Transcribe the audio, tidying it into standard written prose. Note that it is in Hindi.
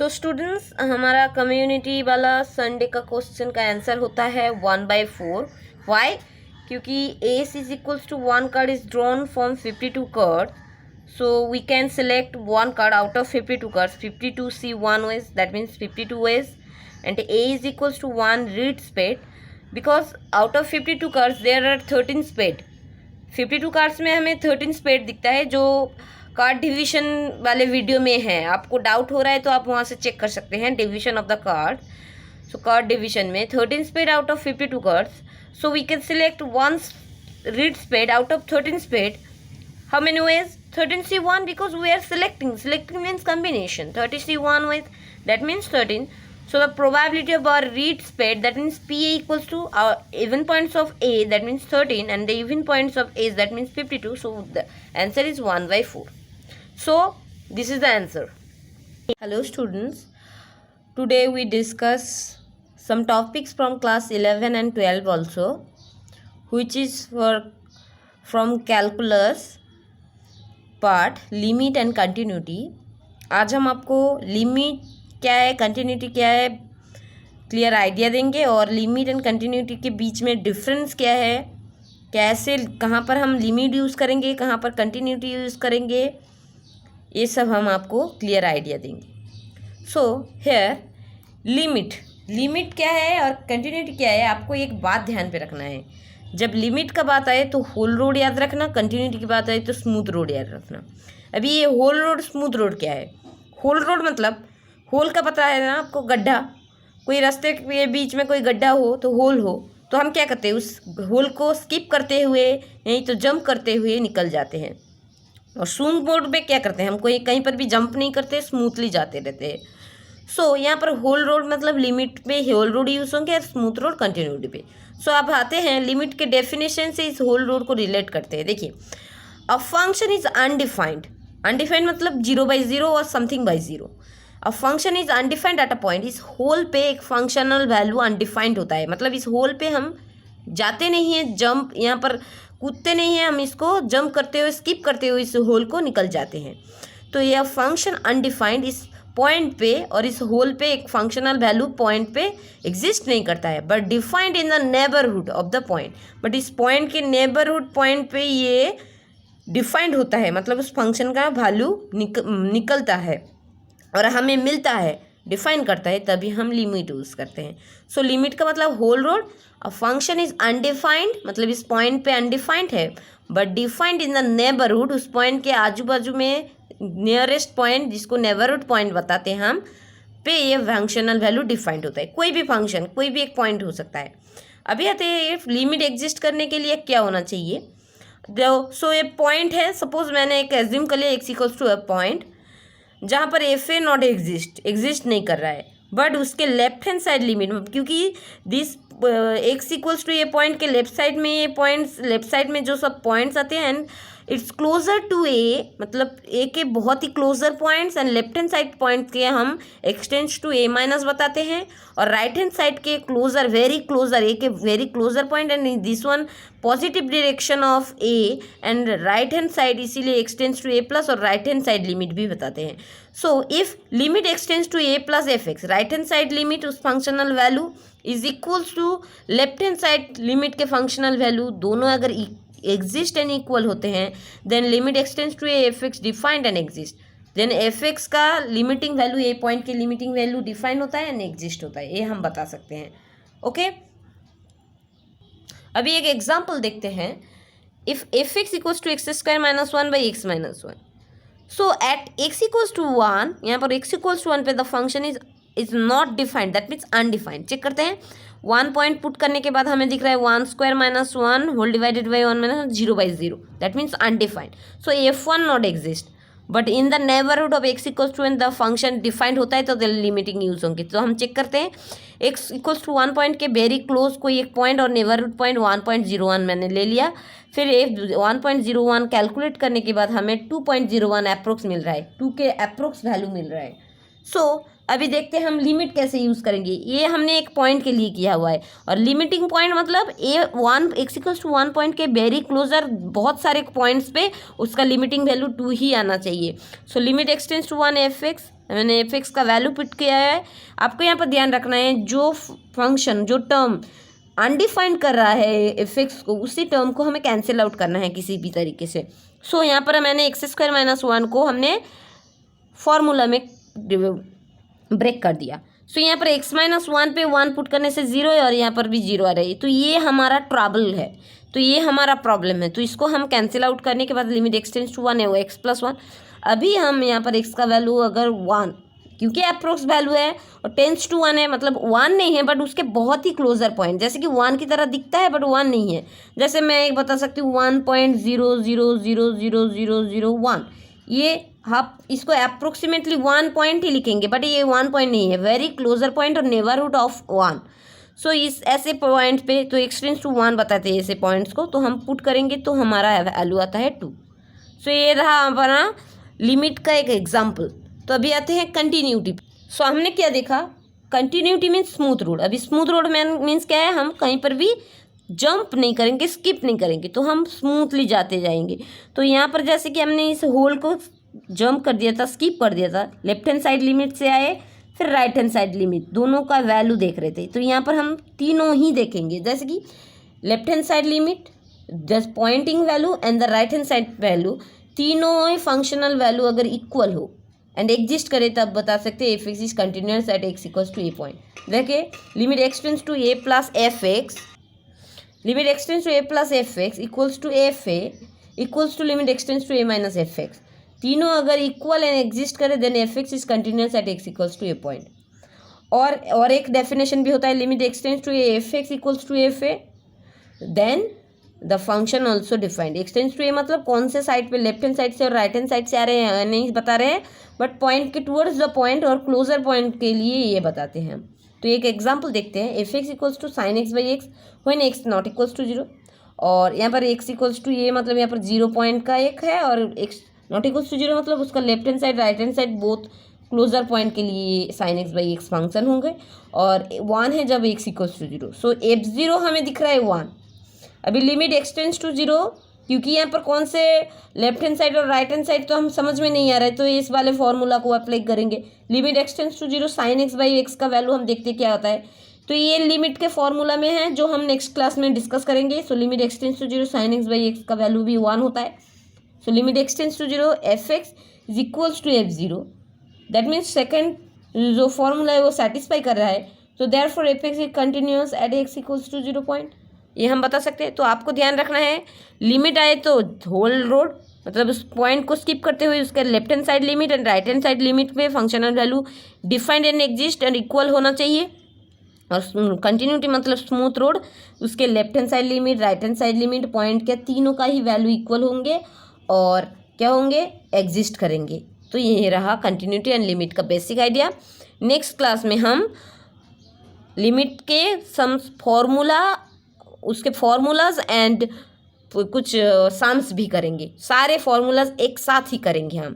स्टूडेंट्स, हमारा कम्युनिटी वाला संडे का क्वेश्चन का आंसर होता है 1/4। वाई? क्योंकि S is equals to 1 card is drawn from 52 card, so we can select one card out of 52 cards. 52 see one ways, that means 52 ways, and A is equals to 1 reed spade, because out of 52 cards there are 13 spade. 52 cards में हमें 13 स्पेड दिखता है, जो कार्ड डिवीजन वाले वीडियो में है। आपको डाउट हो रहा है तो आप वहाँ से चेक कर सकते हैं, division of the card. So card division में 13 spade out of 52 cards, so we can select 1 red spade out of 13 spade. How many ways? 13 C1, because we are selecting. Selecting means combination. 30 C1 with, that means 13. So the probability of our reed spade, that means PA equals to our even points of A, that means 13, and the even points of A, that means 52. So the answer is 1/4. So this is the answer. Hello students. Today we discuss some topics from class 11 and 12 also, which is from calculus part limit and continuity. आज हम आपको लिमिट क्या है, कंटिन्यूटी क्या है, क्लियर आइडिया देंगे, और लिमिट एंड कंटिन्यूटी के बीच में डिफरेंस क्या है, कैसे, कहाँ पर हम लिमिट यूज़ करेंगे, कहाँ पर कंटिन्यूटी यूज़ करेंगे, ये सब हम आपको क्लियर आइडिया देंगे. सो हेयर लिमिट क्या है और कंटिन्यूटी क्या है, आपको एक बात ध्यान पे रखना है. जब लिमिट का बात आए तो होल रोड याद रखना, कंटिन्यूटी की बात आए तो स्मूथ रोड याद रखना. अभी ये होल रोड स्मूथ रोड क्या है? होल रोड मतलब होल का पता है ना आपको, गड्ढा. कोई रास्ते के बीच में कोई गड्ढा हो तो होल हो, तो हम क्या करते हैं, उस होल को स्किप करते हुए नहीं तो जंप करते हुए निकल जाते हैं. और स्मूथ रोड में क्या करते हैं, हम कोई कहीं पर भी जंप नहीं करते, स्मूथली जाते रहते हैं. सो यहाँ पर होल रोड मतलब लिमिट पे होल रोड यूज़ होंगे और स्मूथ रोड कंटिन्यूटी पे. सो अब आते हैं लिमिट के डेफिनेशन से इस होल रोड को रिलेट करते हैं. देखिए, अ फंक्शन इज अनडिफाइंड. अनडिफाइंड मतलब 0/0 और something by 0. A function is undefined at a point. इस होल पे एक फंक्शनल वैल्यू अनडिफाइंड होता है, मतलब इस होल पे हम जाते नहीं हैं, जंप यहाँ पर कूदते नहीं हैं, हम इसको जंप करते हुए स्किप करते हुए इस होल को निकल जाते हैं. तो यह फंक्शन अनडिफाइंड इस पॉइंट पे और इस होल पे एक फंक्शनल वैल्यू पॉइंट पे एग्जिस्ट नहीं करता है, but defined in the neighbourhood of the point. But इस पॉइंट के नेबरहुड पॉइंट पे ये डिफाइंड होता है, मतलब उस फंक्शन का वैल्यू निकलता है और हमें मिलता है, डिफाइन करता है, तभी हम लिमिट यूज़ करते हैं. सो लिमिट का मतलब whole road. A function is undefined मतलब इस पॉइंट पे अनडिफाइंड है, but defined in the neighbourhood, उस पॉइंट के आजू बाजू में नियरेस्ट पॉइंट जिसको नेबरहुड पॉइंट बताते हैं हम, पे ये फंक्शनल वैल्यू डिफाइंड होता है. कोई भी फंक्शन, कोई भी एक पॉइंट हो सकता है. अभी आते हैं लिमिट एग्जिस्ट करने के लिए क्या होना चाहिए. सो ये पॉइंट है, सपोज मैंने एक एज्यूम कर लिया x equals to a point जहाँ पर एफ ए नॉट एग्जिस्ट नहीं कर रहा है, बट उसके लेफ्ट हैंड साइड लिमिट, क्योंकि दिस एक्स इक्वल्स टू ये पॉइंट के लेफ्ट साइड में, ये पॉइंट्स लेफ्ट साइड में जो सब पॉइंट्स आते हैं and it's closer to A, मतलब ए के बहुत ही closer points, and left hand side point के हम एक्सटेंड्स टू ए माइनस बताते हैं, और राइट हैंड साइड के क्लोजर, वेरी क्लोजर, ए के very closer point, and this one positive direction of A and right hand side, इसीलिए एक्सटेंड्स टू ए प्लस, और राइट हैंड साइड लिमिट भी बताते हैं. So if limit extends to A plus F X, right hand side limit उस functional value is equals to left hand side limit के फंक्शनल वैल्यू, दोनों अगर एग्जिस्ट एंड इक्वल होते हैं, then limit extends to F X defined and exist. Then F X का लिमिटिंग वैल्यू ए पॉइंट के लिमिटिंग वैल्यू डिफाइन होता है एंड एग्जिस्ट होता है, ये हम बता सकते हैं. ओके, अभी एक एग्जाम्पल देखते हैं. If f x equals to x square minus 1 by x minus 1. So at x equals to 1, यहाँ पर एक्स इक्वल्स टू 1 पे the function is not defined, that means undefined. Check करते हैं. 1 पॉइंट पुट करने के बाद हमें दिख रहा है 1 square minus 1 whole divided by 1 minus 0/0, that means undefined. So F1 not exist, but in the neighbourhood of x equals to the function defined होता है तो लिमिटिंग यूज होंगे. तो हम चेक करते हैं. एक्स इक्वल्स टू 1 पॉइंट के वेरी क्लोज कोई एक पॉइंट और नेबरहुड पॉइंट 1.01 मैंने ले लिया. फिर 1.01 कैलकुलेट करने के बाद हमें 2.01 अप्रोक्स मिल रहा है, 2 के अप्रोक्स वैल्यू मिल रहा है. सो अभी देखते हैं हम लिमिट कैसे यूज़ करेंगे। ये हमने एक पॉइंट के लिए किया हुआ है, और लिमिटिंग पॉइंट मतलब x इक्वल्स टू 1 पॉइंट के वेरी क्लोजर बहुत सारे पॉइंट्स पे उसका लिमिटिंग वैल्यू 2 ही आना चाहिए। So limit extends to 1 fx, मैंने fx का वैल्यू पुट किया है। आपको यहाँ पर ध्यान रखना है, जो फंक्शन जो टर्म अनडिफाइंड कर रहा है fx को, उसी टर्म को हमें कैंसिल आउट करना है किसी भी तरीके से। सो यहाँ पर मैंने x² - 1 को हमने फॉर्मूला में ब्रेक कर दिया। सो यहाँ पर x - 1 पे 1 पुट करने से 0 है, और यहाँ पर भी 0 आ रही है, तो ये हमारा ट्रबल है, तो ये हमारा प्रॉब्लम है। तो इसको हम कैंसिल आउट करने के बाद लिमिट एक्सटेंड्स टू 1 है वो x+1। अभी हम यहाँ पर x का वैल्यू अगर 1, क्योंकि अप्रोक्स वैल्यू है और टेंस टू 1 है, मतलब 1 नहीं है बट उसके बहुत ही क्लोजर पॉइंट, जैसे कि 1 की तरह दिखता है बट 1 नहीं है। जैसे मैं एक बता सकती हूँ 1.00000001, ये आप इसको अप्रोक्सीमेटली 1 पॉइंट ही लिखेंगे, बट ये 1 पॉइंट नहीं है, वेरी क्लोजर पॉइंट और नेबरहुड ऑफ 1। सो इस ऐसे पॉइंट पे तो एक्सटेंड्स टू 1 बताते हैं ऐसे पॉइंट्स को, तो हम पुट करेंगे तो हमारा वैल्यू आता है 2। सो ये रहा हमारा लिमिट का एक एग्जाम्पल। तो अभी आते हैं कंटिन्यूटी। सो हमने क्या देखा, कंटिन्यूटी मीन्स स्मूथ रोड। अभी स्मूथ रोड मीन्स क्या है, हम कहीं पर भी जंप नहीं करेंगे, स्किप नहीं करेंगे, तो हम स्मूथली जाते जाएंगे। तो यहाँ पर जैसे कि हमने इस होल को जंप कर दिया था, स्किप कर दिया था, लेफ्ट हैंड साइड लिमिट से आए, फिर राइट हैंड साइड लिमिट, दोनों का वैल्यू देख रहे थे। तो यहाँ पर हम तीनों ही देखेंगे, जैसे कि left hand side limit, just pointing value and the right hand side value, तीनों ही फंक्शनल वैल्यू अगर इक्वल हो एंड एग्जिस्ट करे तब बता सकते हैं fx is continuous at x equals to a point. देखिए limit extends to a plus fx, limit extends to a plus fx equals to fa equals to limit extends to a minus fx। तीनों अगर इक्वल एंड एग्जिस्ट करे then fx is continuous at x equals to a point. और एक डेफिनेशन भी होता है, limit extends to a fx equals to fa then the function also defined. Extends to a मतलब कौन से साइड पे, लेफ्ट हैंड साइड से और राइट हैंड साइड से आ रहे हैं नहीं बता रहे हैं, बट पॉइंट के टूवर्ड्स द पॉइंट और क्लोजर पॉइंट के लिए ये बताते हैं हम। तो एक एग्जांपल देखते हैं, fx equals to sine x by x when x not equals to 0। और यहाँ पर x इक्वल्स टू a मतलब यहाँ पर 0 पॉइंट का एक है, और x नॉट इक्वल्स टू 0 मतलब उसका left hand side right hand side both closure point के लिए sine x by x function होंगे, और 1 है जब x equals to 0। So f0 हमें दिख रहा है 1। अभी लिमिट एक्सटेंड्स टू 0, क्योंकि यहाँ पर कौन से लेफ्ट हैंड साइड और राइट हैंड साइड तो हम समझ में नहीं आ रहा है, तो इस वाले फॉर्मूला को अप्लाई करेंगे। Limit extends to 0 sine x by x का वैल्यू हम देखते क्या होता है, तो ये लिमिट के फॉर्मूला में है जो हम नेक्स्ट क्लास में डिस्कस करेंगे। So limit extends to 0 sine x by x का वैल्यू भी 1 होता है। So limit extends to 0 fx is equals to f0, that means second जो फॉर्मूला है वो सेटिस्फाई कर रहा है, तो therefore fx is continuous at x equals to 0 point, ये हम बता सकते हैं। तो आपको ध्यान रखना है, लिमिट आए तो होल रोड मतलब उस पॉइंट को स्किप करते हुए उसके left hand side limit and right hand side limit पे functional value defined and exist and equal होना चाहिए। और कंटिन्यूटी मतलब स्मूथ रोड, उसके left hand side limit right hand side limit point के तीनों का ही वैल्यू इक्वल होंगे और क्या होंगे, एग्जिस्ट करेंगे। तो ये रहा कंटिन्यूटी एंड लिमिट का बेसिक आइडिया। नेक्स्ट क्लास में हम लिमिट के सम फॉर्मूला, उसके फॉर्मूलाज एंड कुछ सम्स भी करेंगे, सारे फॉर्मूलाज एक साथ ही करेंगे हम।